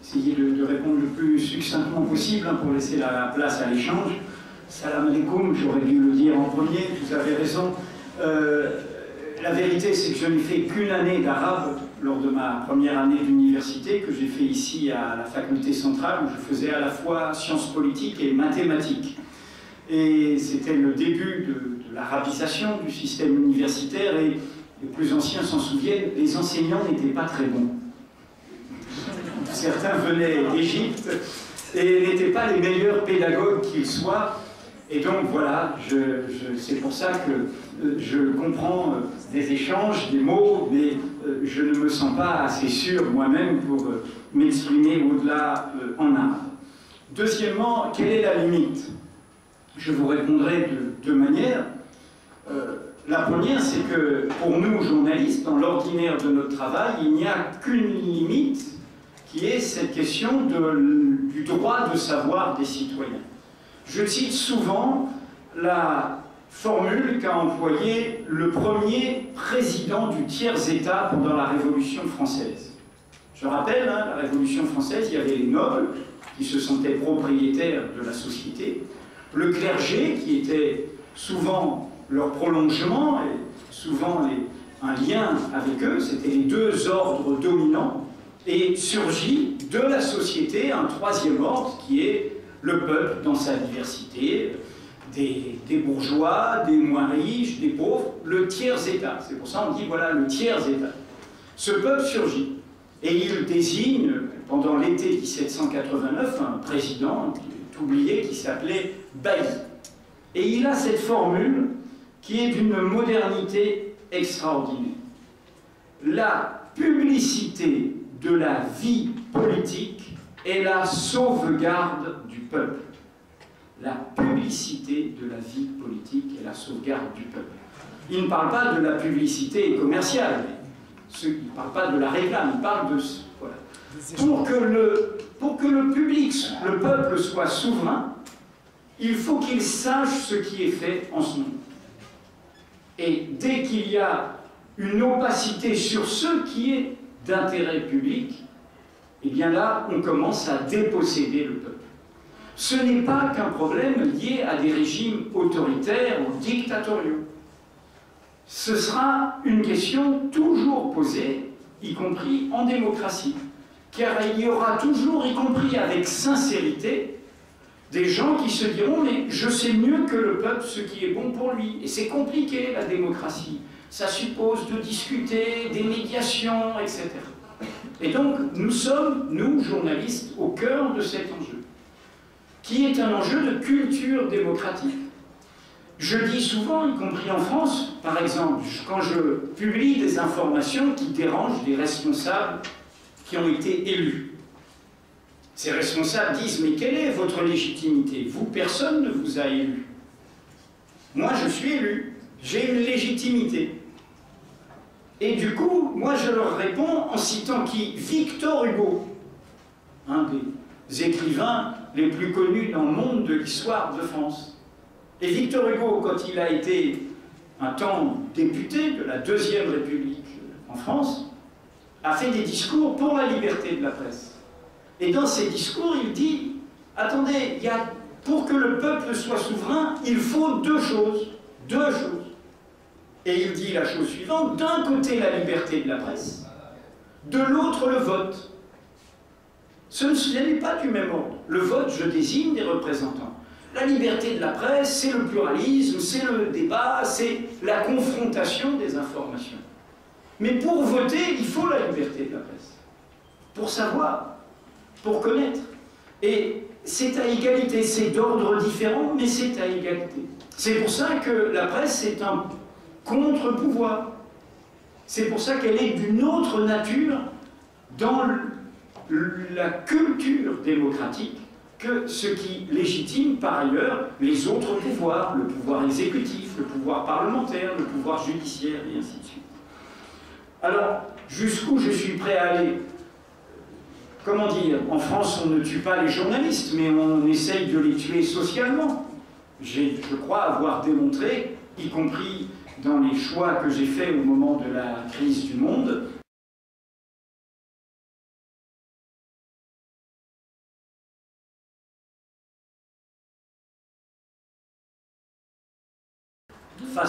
essayer de répondre le plus succinctement possible pour laisser la place à l'échange. Salam alaikum, j'aurais dû le dire en premier, vous avez raison. La vérité, c'est que je n'ai fait qu'une année d'arabe lors de ma première année d'université, que j'ai fait ici à la faculté centrale, où je faisais à la fois sciences politiques et mathématiques. Et c'était le début de l'arabisation du système universitaire, et les plus anciens s'en souviennent, les enseignants n'étaient pas très bons. Certains venaient d'Égypte et n'étaient pas les meilleurs pédagogues qu'ils soient. Et donc voilà, c'est pour ça que je comprends des échanges, des mots, mais je ne me sens pas assez sûr moi-même pour m'exprimer au-delà en arabe. Deuxièmement, quelle est la limite? Je vous répondrai de deux manières. La première, c'est que pour nous, journalistes, dans l'ordinaire de notre travail, il n'y a qu'une limite, qui est cette question du droit de savoir des citoyens. Je cite souvent la formule qu'a employée le premier président du tiers-État pendant la Révolution française. Je rappelle, la Révolution française, il y avait les nobles qui se sentaient propriétaires de la société, le clergé qui était souvent leur prolongement et souvent un lien avec eux, c'était les deux ordres dominants, et surgit de la société un troisième ordre qui est le peuple dans sa diversité, des bourgeois, des moins riches, des pauvres, le tiers-État. C'est pour ça qu'on dit, voilà, le tiers-État. Ce peuple surgit, et il désigne, pendant l'été 1789, un président oublié qui s'appelait Bailly. Et il a cette formule qui est d'une modernité extraordinaire. La publicité de la vie politique est la sauvegarde du peuple. La publicité de la vie politique est la sauvegarde du peuple. Il ne parle pas de la publicité commerciale, il ne parle pas de la réclame, il parle de... Voilà. Pour que le public, le peuple soit souverain, il faut qu'il sache ce qui est fait en ce monde. Et dès qu'il y a une opacité sur ce qui est d'intérêt public, eh bien là, on commence à déposséder le peuple. Ce n'est pas qu'un problème lié à des régimes autoritaires ou dictatoriaux. Ce sera une question toujours posée, y compris en démocratie. Car il y aura toujours, y compris avec sincérité, des gens qui se diront « mais je sais mieux que le peuple ce qui est bon pour lui ». Et c'est compliqué, la démocratie. Ça suppose de discuter, des médiations, etc. Et donc, nous sommes, nous, journalistes, au cœur de cet enjeu, qui est un enjeu de culture démocratique. Je dis souvent, y compris en France, par exemple, quand je publie des informations qui dérangent des responsables qui ont été élus. Ces responsables disent « mais quelle est votre légitimité? Vous, personne ne vous a élu. Moi, je suis élu. J'ai une légitimité. » Et du coup, moi, je leur réponds en citant qui? Victor Hugo, un des écrivains les plus connus dans le monde de l'histoire de France. Et Victor Hugo, quand il a été un temps député de la Deuxième République en France, a fait des discours pour la liberté de la presse. Et dans ces discours, il dit, attendez, pour que le peuple soit souverain, il faut deux choses. Deux choses. Et il dit la chose suivante, d'un côté la liberté de la presse, de l'autre le vote. Ce n'est pas du même ordre. Le vote, je désigne des représentants. La liberté de la presse, c'est le pluralisme, c'est le débat, c'est la confrontation des informations. Mais pour voter, il faut la liberté de la presse. Pour savoir, pour connaître. Et c'est à égalité, c'est d'ordre différent, mais c'est à égalité. C'est pour ça que la presse est un contre-pouvoir. C'est pour ça qu'elle est d'une autre nature dans la culture démocratique que ce qui légitime par ailleurs les autres pouvoirs, le pouvoir exécutif, le pouvoir parlementaire, le pouvoir judiciaire, et ainsi de suite. Alors, jusqu'où je suis prêt à aller? Comment dire? En France, on ne tue pas les journalistes, mais on essaye de les tuer socialement. Je crois avoir démontré, y compris dans les choix que j'ai faits au moment de la crise du Monde,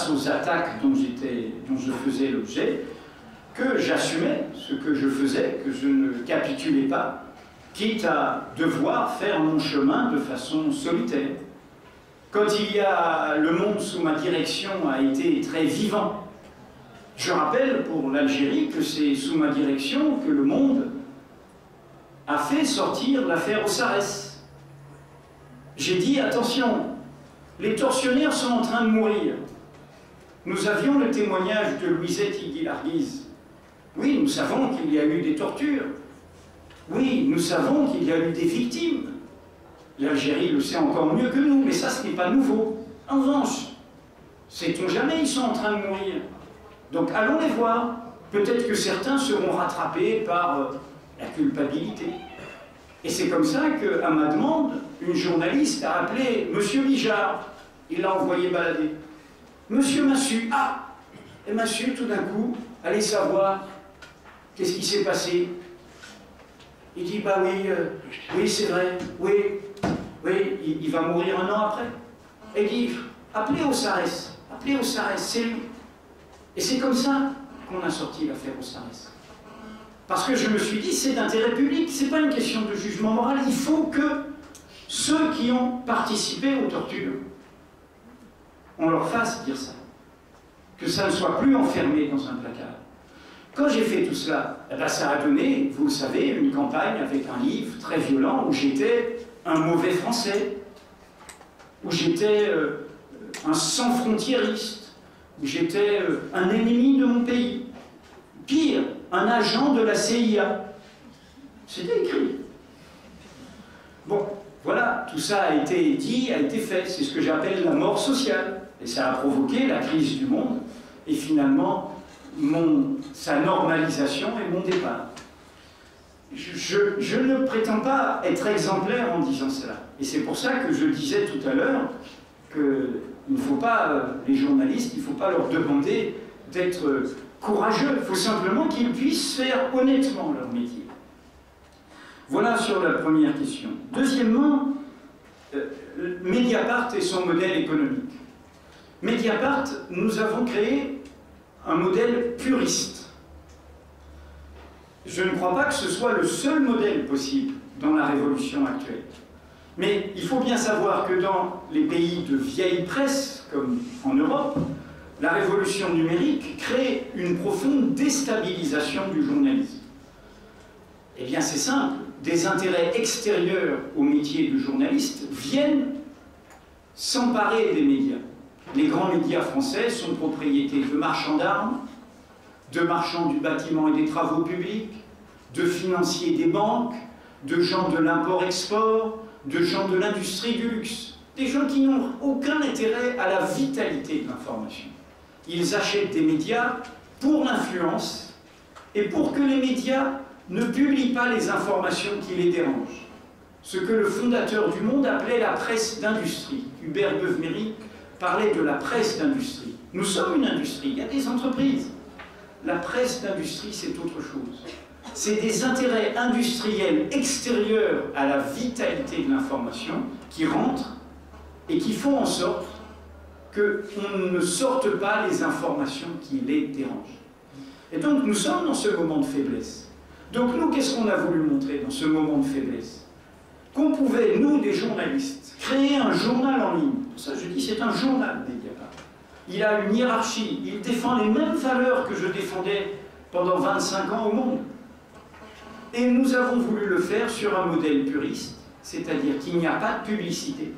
face aux attaques dont je faisais l'objet, que j'assumais ce que je faisais, que je ne capitulais pas, quitte à devoir faire mon chemin de façon solitaire. Quand le monde sous ma direction a été très vivant, je rappelle pour l'Algérie que c'est sous ma direction que le monde a fait sortir l'affaire Ossarès. J'ai dit, attention, les tortionnaires sont en train de mourir. Nous avions le témoignage de Louisette Iguilarguise. Oui, nous savons qu'il y a eu des tortures. Oui, nous savons qu'il y a eu des victimes. L'Algérie le sait encore mieux que nous, mais ça, ce n'est pas nouveau. En revanche, sait-on jamais, ils sont en train de mourir. Donc allons les voir. Peut-être que certains seront rattrapés par la culpabilité. Et c'est comme ça qu'à ma demande, une journaliste a appelé Monsieur Bijard. Il l'a envoyé balader. Monsieur Massu, ah! Et Massu, tout d'un coup, allait savoir qu'est-ce qui s'est passé. Il dit, bah oui, oui, c'est vrai, oui, il va mourir un an après. Et il dit, appelez Ossarès, c'est lui. Et c'est comme ça qu'on a sorti l'affaire Ossarès. Parce que je me suis dit, c'est d'intérêt public, c'est pas une question de jugement moral, il faut que ceux qui ont participé aux tortures, on leur fasse dire ça. Que ça ne soit plus enfermé dans un placard. Quand j'ai fait tout cela, eh ben ça a donné, vous le savez, une campagne avec un livre très violent où j'étais un mauvais Français, où j'étais un sans-frontiériste, où j'étais un ennemi de mon pays. Pire, un agent de la CIA. C'était écrit. Bon, voilà, tout ça a été dit, a été fait. C'est ce que j'appelle la mort sociale. Et ça a provoqué la crise du monde. Et finalement, sa normalisation et mon départ. Je ne prétends pas être exemplaire en disant cela. Et c'est pour ça que je disais tout à l'heure qu'il ne faut pas, les journalistes, il ne faut pas leur demander d'être courageux. Il faut simplement qu'ils puissent faire honnêtement leur métier. Voilà sur la première question. Deuxièmement, Mediapart et son modèle économique. Mediapart, nous avons créé un modèle puriste. Je ne crois pas que ce soit le seul modèle possible dans la révolution actuelle. Mais il faut bien savoir que dans les pays de vieille presse, comme en Europe, la révolution numérique crée une profonde déstabilisation du journalisme. Eh bien, c'est simple. Des intérêts extérieurs au métier de journaliste viennent s'emparer des médias. Les grands médias français sont propriétés de marchands d'armes, de marchands du bâtiment et des travaux publics, de financiers des banques, de gens de l'import-export, de gens de l'industrie du luxe. Des gens qui n'ont aucun intérêt à la vitalité de l'information. Ils achètent des médias pour l'influence et pour que les médias ne publient pas les informations qui les dérangent. Ce que le fondateur du Monde appelait la presse d'industrie. Hubert Beuve-Méry parlait de la presse d'industrie. Nous sommes une industrie, il y a des entreprises. La presse d'industrie, c'est autre chose. C'est des intérêts industriels extérieurs à la vitalité de l'information qui rentrent et qui font en sorte qu'on ne sorte pas les informations qui les dérangent. Et donc nous sommes dans ce moment de faiblesse. Donc nous, qu'est-ce qu'on a voulu montrer dans ce moment de faiblesse? Qu'on pouvait, nous, des journalistes, créer un journal en ligne. Pour ça, je dis, c'est un journal, Mediapart. Il a une hiérarchie, il défend les mêmes valeurs que je défendais pendant 25 ans au monde. Et nous avons voulu le faire sur un modèle puriste, c'est-à-dire qu'il n'y a pas de publicité,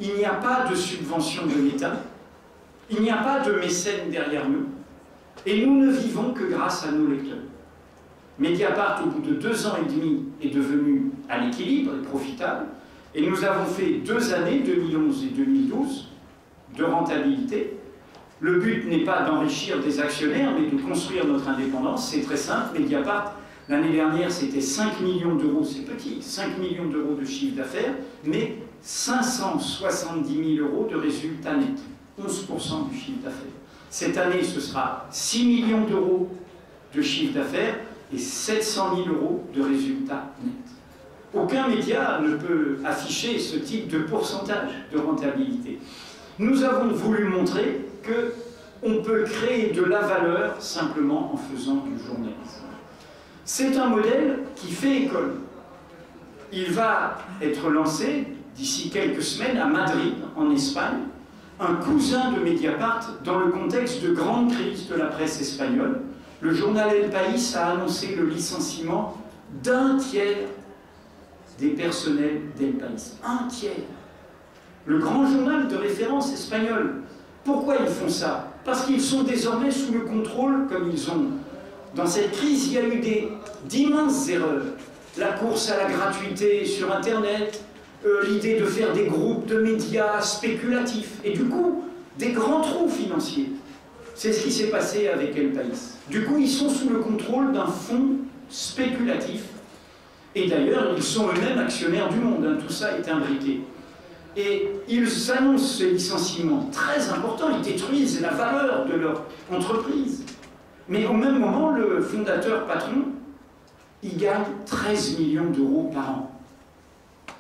il n'y a pas de subvention de l'État, il n'y a pas de mécène derrière nous, et nous ne vivons que grâce à nos lecteurs. Mediapart, au bout de 2 ans et demi, est devenu à l'équilibre et profitable, et nous avons fait 2 années, 2011 et 2012, de rentabilité. Le but n'est pas d'enrichir des actionnaires, mais de construire notre indépendance. C'est très simple. Mediapart, l'année dernière, c'était 5 millions d'euros, c'est petit, 5 millions d'euros de chiffre d'affaires, mais 570 000 euros de résultats nets, 11% du chiffre d'affaires. Cette année, ce sera 6 millions d'euros de chiffre d'affaires et 700 000 euros de résultats nets. Aucun média ne peut afficher ce type de pourcentage de rentabilité. Nous avons voulu montrer qu'on peut créer de la valeur simplement en faisant du journalisme. C'est un modèle qui fait école. Il va être lancé d'ici quelques semaines à Madrid, en Espagne, un cousin de Mediapart dans le contexte de grande crise de la presse espagnole. Le journal El País a annoncé le licenciement d'un tiers des personnels d'El País. Un tiers. Le grand journal de référence espagnol. Pourquoi ils font ça? Parce qu'ils sont désormais sous le contrôle, comme ils ont. Dans cette crise, il y a eu d'immenses erreurs. La course à la gratuité sur Internet, l'idée de faire des groupes de médias spéculatifs, et du coup, des grands trous financiers. C'est ce qui s'est passé avec El País. Du coup, ils sont sous le contrôle d'un fonds spéculatif, et d'ailleurs, ils sont eux-mêmes actionnaires du monde, hein, tout ça est imbriqué. Et ils annoncent ce licenciement très important, ils détruisent la valeur de leur entreprise. Mais au même moment, le fondateur patron, il gagne 13 millions d'euros par an.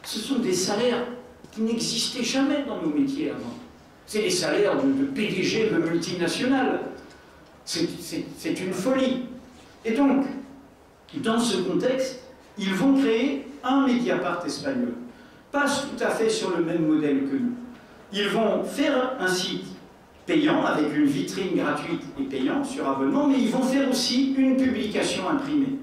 Ce sont des salaires qui n'existaient jamais dans nos métiers avant. C'est des salaires de PDG de multinationales. C'est une folie. Et donc, dans ce contexte, ils vont créer un Mediapart espagnol. Pas tout à fait sur le même modèle que nous. Ils vont faire un site payant, avec une vitrine gratuite et payant sur abonnement, mais ils vont faire aussi une publication imprimée,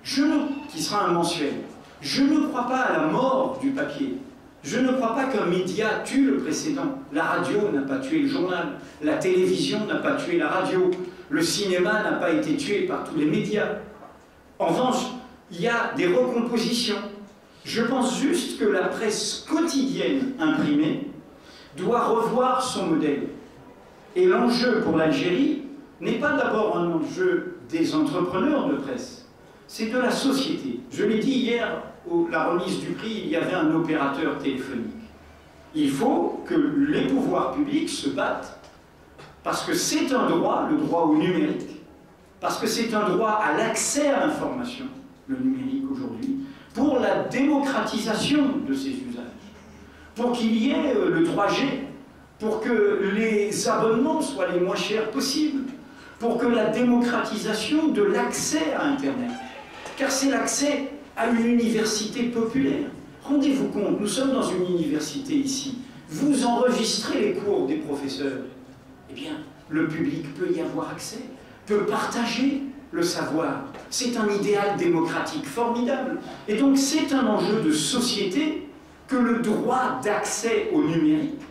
qui sera un mensuel. Je ne crois pas à la mort du papier. Je ne crois pas qu'un média tue le précédent. La radio n'a pas tué le journal, la télévision n'a pas tué la radio, le cinéma n'a pas été tué par tous les médias. En revanche, il y a des recompositions. Je pense juste que la presse quotidienne imprimée doit revoir son modèle. Et l'enjeu pour l'Algérie n'est pas d'abord un enjeu des entrepreneurs de presse, c'est de la société. Je l'ai dit hier, la remise du prix, il y avait un opérateur téléphonique. Il faut que les pouvoirs publics se battent, parce que c'est un droit, le droit au numérique, parce que c'est un droit à l'accès à l'information, le numérique aujourd'hui, pour la démocratisation de ces usages, pour qu'il y ait le 3G, pour que les abonnements soient les moins chers possibles, pour que la démocratisation de l'accès à Internet, car c'est l'accès à une université populaire. Rendez-vous compte, nous sommes dans une université ici, vous enregistrez les cours des professeurs, eh bien, le public peut y avoir accès, peut partager le savoir. C'est un idéal démocratique formidable. Et donc c'est un enjeu de société que le droit d'accès au numérique,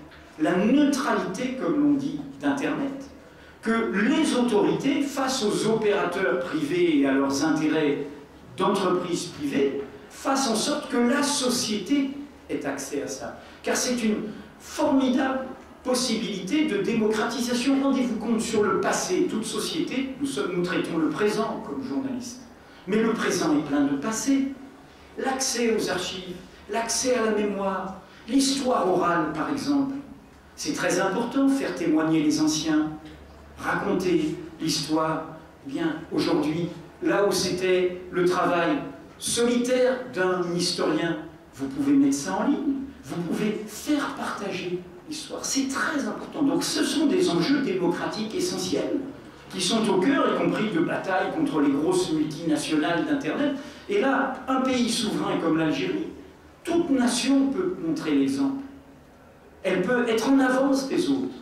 la neutralité, comme l'on dit, d'Internet, que les autorités, face aux opérateurs privés et à leurs intérêts d'entreprises privées, fassent en sorte que la société ait accès à ça. Car c'est une formidable possibilité de démocratisation. Rendez-vous compte, sur le passé, toute société, nous traitons le présent comme journalistes. Mais le présent est plein de passé. L'accès aux archives, l'accès à la mémoire, l'histoire orale, par exemple. C'est très important, faire témoigner les anciens, raconter l'histoire. Bien, aujourd'hui, là où c'était le travail solitaire d'un historien, vous pouvez mettre ça en ligne, vous pouvez faire partager l'histoire. C'est très important. Donc ce sont des enjeux démocratiques essentiels qui sont au cœur, y compris de bataille contre les grosses multinationales d'Internet. Et là, un pays souverain comme l'Algérie, toute nation peut montrer l'exemple. Elle peut être en avance des autres.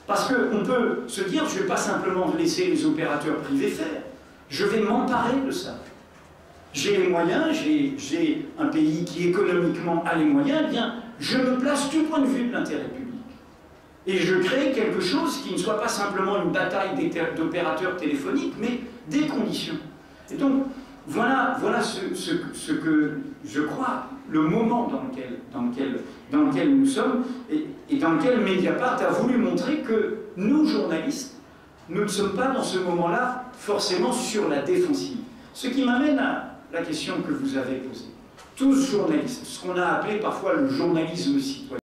Parce qu'on peut se dire, je ne vais pas simplement laisser les opérateurs privés faire, je vais m'emparer de ça. J'ai les moyens, j'ai un pays qui économiquement a les moyens, eh bien, je me place du point de vue de l'intérêt public. Et je crée quelque chose qui ne soit pas simplement une bataille d'opérateurs téléphoniques, mais des conditions. Et donc, voilà ce que je crois, le moment dans lequel nous sommes, et dans lequel Mediapart a voulu montrer que nous, journalistes, nous ne sommes pas dans ce moment-là forcément sur la défensive. Ce qui m'amène à la question que vous avez posée. Tous journalistes, ce qu'on a appelé parfois le journalisme citoyen.